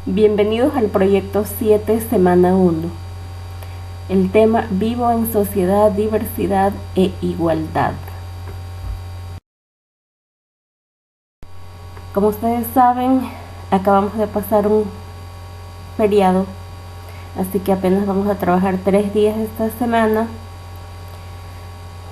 Bienvenidos al proyecto 7, semana 1. El tema: vivo en sociedad, diversidad e igualdad. Como ustedes saben, acabamos de pasar un feriado, así que apenas vamos a trabajar 3 días esta semana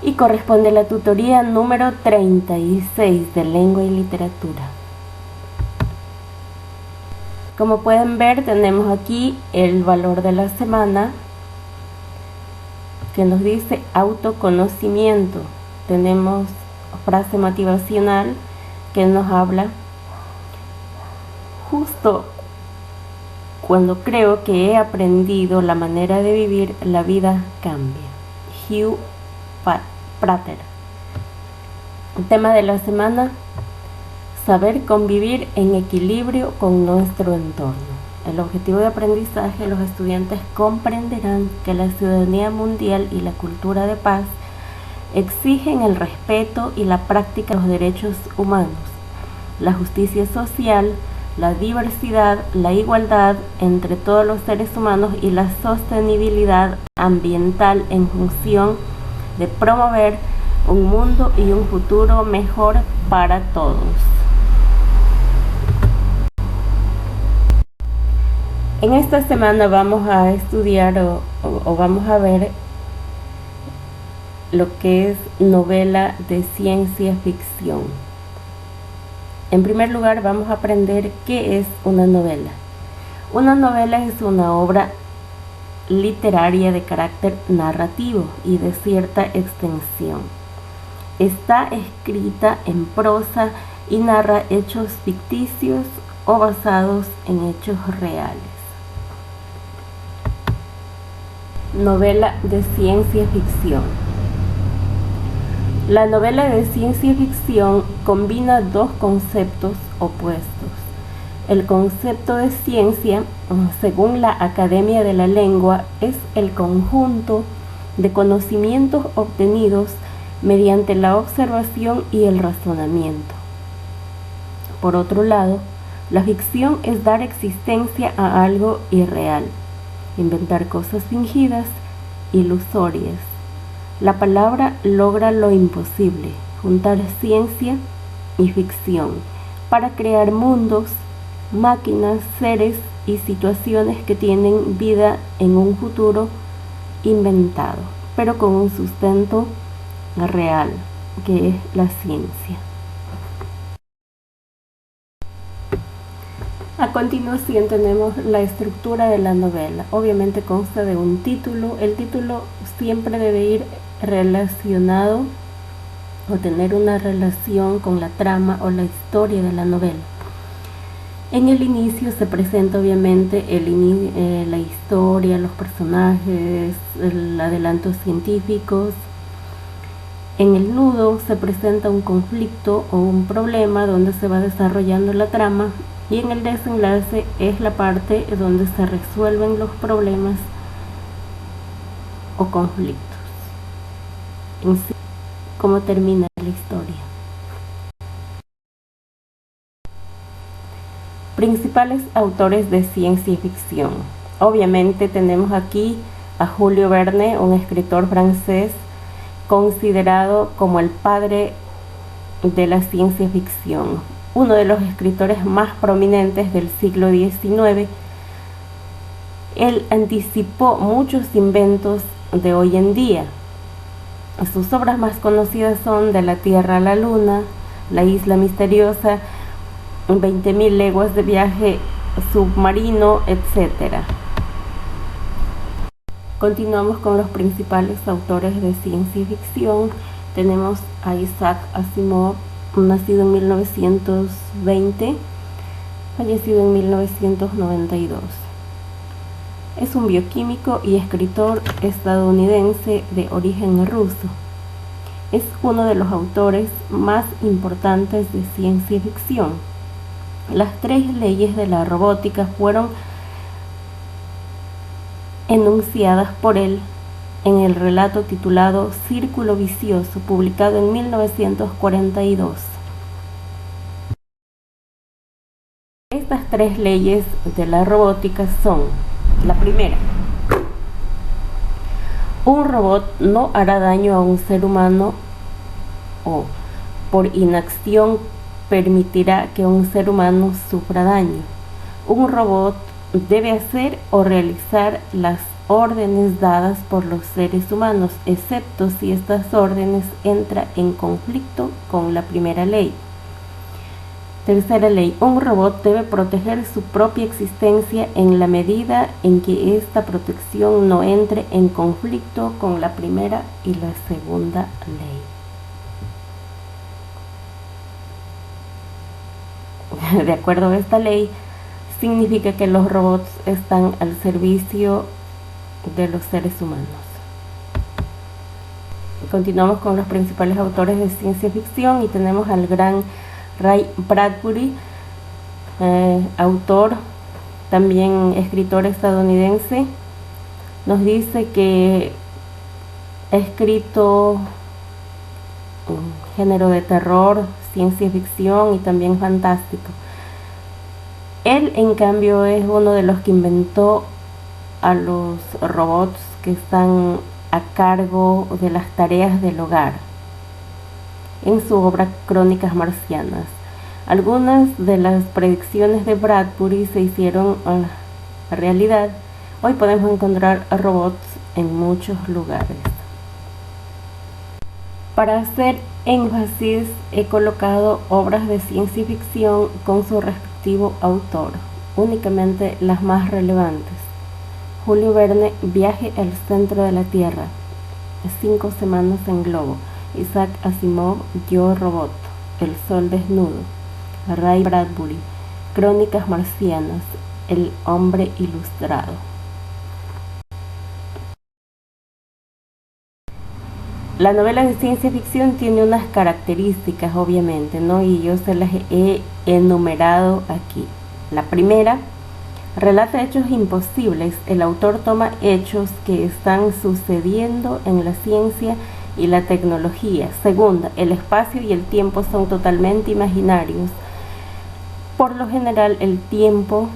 y corresponde a la tutoría número 36 de lengua y literatura. Como pueden ver, tenemos aquí el valor de la semana que nos dice autoconocimiento. Tenemos frase motivacional que nos habla justo cuando creo que he aprendido la manera de vivir, la vida cambia. Hugh Prater. El tema de la semana: saber convivir en equilibrio con nuestro entorno. El objetivo de aprendizaje: los estudiantes comprenderán que la ciudadanía mundial y la cultura de paz exigen el respeto y la práctica de los derechos humanos, la justicia social, la diversidad, la igualdad entre todos los seres humanos y la sostenibilidad ambiental en función de promover un mundo y un futuro mejor para todos. En esta semana vamos a estudiar o vamos a ver lo que es novela de ciencia ficción. En primer lugar, vamos a aprender qué es una novela. Una novela es una obra literaria de carácter narrativo y de cierta extensión. Está escrita en prosa y narra hechos ficticios o basados en hechos reales. Novela de ciencia ficción. La novela de ciencia ficción combina dos conceptos opuestos. El concepto de ciencia, según la Academia de la Lengua, es el conjunto de conocimientos obtenidos mediante la observación y el razonamiento. Por otro lado, la ficción es dar existencia a algo irreal, inventar cosas fingidas, ilusorias. La palabra logra lo imposible, juntar ciencia y ficción para crear mundos, máquinas, seres y situaciones que tienen vida en un futuro inventado, pero con un sustento real, que es la ciencia. A continuación tenemos la estructura de la novela. Obviamente consta de un título. El título siempre debe ir relacionado o tener una relación con la trama o la historia de la novela. En el inicio se presenta obviamente la historia, los personajes, el adelantos científicos. En el nudo se presenta un conflicto o un problema donde se va desarrollando la trama, y en el desenlace es la parte donde se resuelven los problemas o conflictos. En sí, cómo termina la historia. Principales autores de ciencia ficción. Obviamente tenemos aquí a Julio Verne, un escritor francés considerado como el padre de la ciencia ficción, uno de los escritores más prominentes del siglo XIX. Él anticipó muchos inventos de hoy en día. Sus obras más conocidas son De la Tierra a la Luna, La Isla Misteriosa, 20.000 leguas de viaje submarino, etc. Continuamos con los principales autores de ciencia ficción. Tenemos a Isaac Asimov, nacido en 1920, fallecido en 1992. Es un bioquímico y escritor estadounidense de origen ruso. Es uno de los autores más importantes de ciencia ficción. Las 3 leyes de la robótica fueron enunciadas por él en el relato titulado Círculo Vicioso, publicado en 1942. Estas tres leyes de la robótica son: la primera, un robot no hará daño a un ser humano o por inacción permitirá que un ser humano sufra daño. Un robot debe hacer o realizar las órdenes dadas por los seres humanos, excepto si estas órdenes entran en conflicto con la primera ley. Tercera ley, un robot debe proteger su propia existencia en la medida en que esta protección no entre en conflicto con la primera y la segunda ley. De acuerdo a esta ley, significa que los robots están al servicio de los seres humanos. Continuamos con los principales autores de ciencia ficción y tenemos al gran Ray Bradbury, autor, también escritor estadounidense. Nos dice que ha escrito un género de terror, ciencia ficción y también fantástico. Él, en cambio, es uno de los que inventó a los robots que están a cargo de las tareas del hogar en su obra Crónicas Marcianas. Algunas de las predicciones de Bradbury se hicieron realidad. Hoy podemos encontrar robots en muchos lugares. Para hacer énfasis he colocado obras de ciencia ficción con su respectivo autor, únicamente las más relevantes. Julio Verne, Viaje al centro de la Tierra, 5 semanas en globo. Isaac Asimov, Yo Robot, El sol desnudo. Ray Bradbury, Crónicas Marcianas, El hombre ilustrado. La novela de ciencia ficción tiene unas características, obviamente, ¿no? Y yo se las he enumerado aquí. La primera, relata hechos imposibles. El autor toma hechos que están sucediendo en la ciencia y la tecnología. Segunda, el espacio y el tiempo son totalmente imaginarios. Por lo general, el tiempo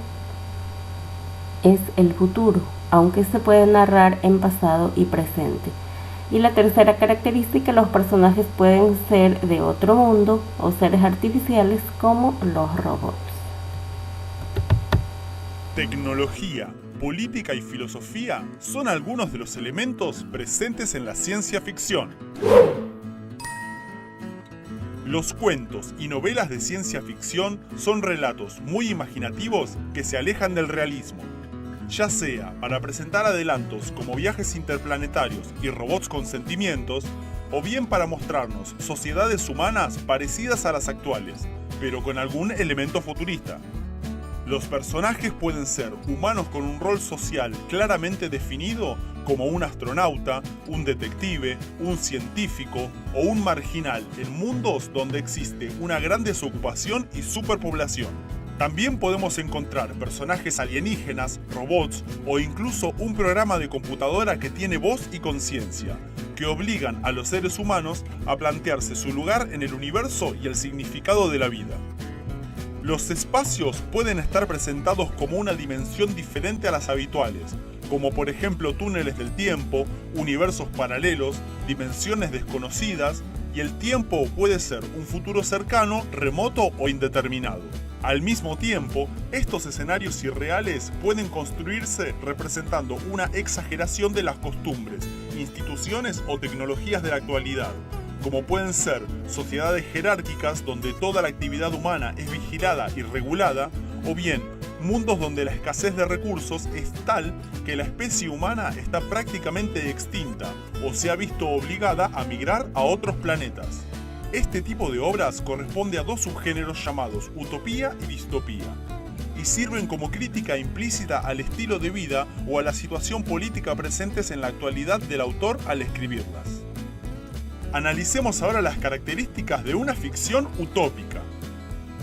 es el futuro, aunque se puede narrar en pasado y presente. Y la tercera característica, los personajes pueden ser de otro mundo o seres artificiales como los robots. Tecnología, política y filosofía son algunos de los elementos presentes en la ciencia ficción. Los cuentos y novelas de ciencia ficción son relatos muy imaginativos que se alejan del realismo, ya sea para presentar adelantos como viajes interplanetarios y robots con sentimientos, o bien para mostrarnos sociedades humanas parecidas a las actuales, pero con algún elemento futurista. Los personajes pueden ser humanos con un rol social claramente definido, como un astronauta, un detective, un científico o un marginal en mundos donde existe una gran desocupación y superpoblación. También podemos encontrar personajes alienígenas, robots o incluso un programa de computadora que tiene voz y conciencia, que obligan a los seres humanos a plantearse su lugar en el universo y el significado de la vida. Los espacios pueden estar presentados como una dimensión diferente a las habituales, como por ejemplo túneles del tiempo, universos paralelos, dimensiones desconocidas, y el tiempo puede ser un futuro cercano, remoto o indeterminado. Al mismo tiempo, estos escenarios irreales pueden construirse representando una exageración de las costumbres, instituciones o tecnologías de la actualidad, como pueden ser sociedades jerárquicas donde toda la actividad humana es vigilada y regulada, o bien mundos donde la escasez de recursos es tal que la especie humana está prácticamente extinta o se ha visto obligada a migrar a otros planetas. Este tipo de obras corresponde a dos subgéneros llamados utopía y distopía, y sirven como crítica implícita al estilo de vida o a la situación política presentes en la actualidad del autor al escribirlas. Analicemos ahora las características de una ficción utópica.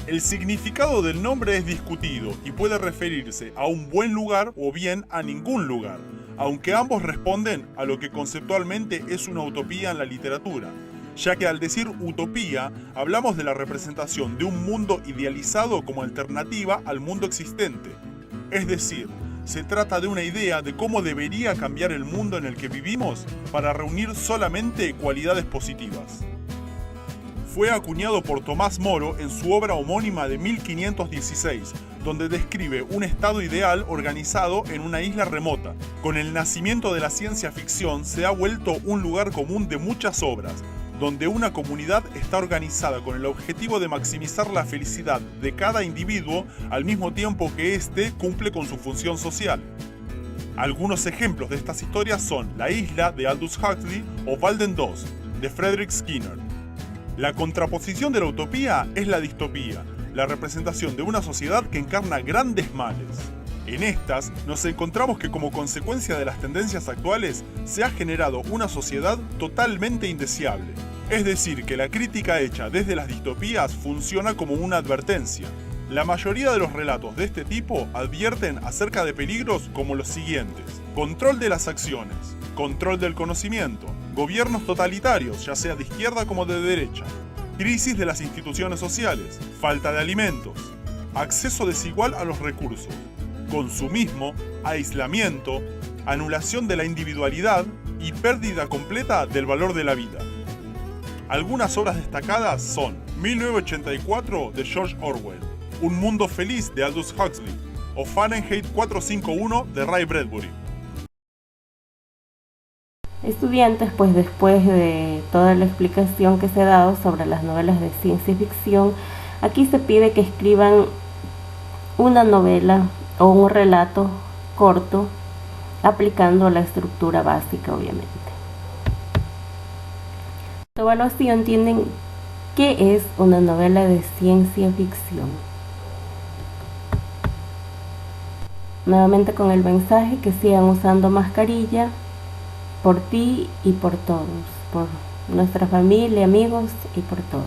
El significado del nombre es discutido y puede referirse a un buen lugar o bien a ningún lugar, aunque ambos responden a lo que conceptualmente es una utopía en la literatura. ya que al decir utopía hablamos de la representación de un mundo idealizado como alternativa al mundo existente. Es decir, se trata de una idea de cómo debería cambiar el mundo en el que vivimos para reunir solamente cualidades positivas. Fue acuñado por Tomás Moro en su obra homónima de 1516, donde describe un estado ideal organizado en una isla remota. Con el nacimiento de la ciencia ficción se ha vuelto un lugar común de muchas obras, donde una comunidad está organizada con el objetivo de maximizar la felicidad de cada individuo al mismo tiempo que éste cumple con su función social. Algunos ejemplos de estas historias son La isla de Aldous Huxley o Walden 2 de Frederick Skinner. La contraposición de la utopía es la distopía, la representación de una sociedad que encarna grandes males. En estas, nos encontramos que como consecuencia de las tendencias actuales, se ha generado una sociedad totalmente indeseable. Es decir, que la crítica hecha desde las distopías funciona como una advertencia. La mayoría de los relatos de este tipo advierten acerca de peligros como los siguientes: control de las acciones, control del conocimiento, gobiernos totalitarios, ya sea de izquierda como de derecha, crisis de las instituciones sociales, falta de alimentos, acceso desigual a los recursos, consumismo, aislamiento, anulación de la individualidad y pérdida completa del valor de la vida. Algunas obras destacadas son 1984 de George Orwell, Un mundo feliz de Aldous Huxley o Fahrenheit 451 de Ray Bradbury. Estudiantes, pues después de toda la explicación que se ha dado sobre las novelas de ciencia ficción, aquí se pide que escriban una novela o un relato corto aplicando la estructura básica, obviamente. En su evaluación tienen ¿qué es una novela de ciencia ficción? Nuevamente con el mensaje que sigan usando mascarilla por ti y por todos, por nuestra familia, amigos y por todos.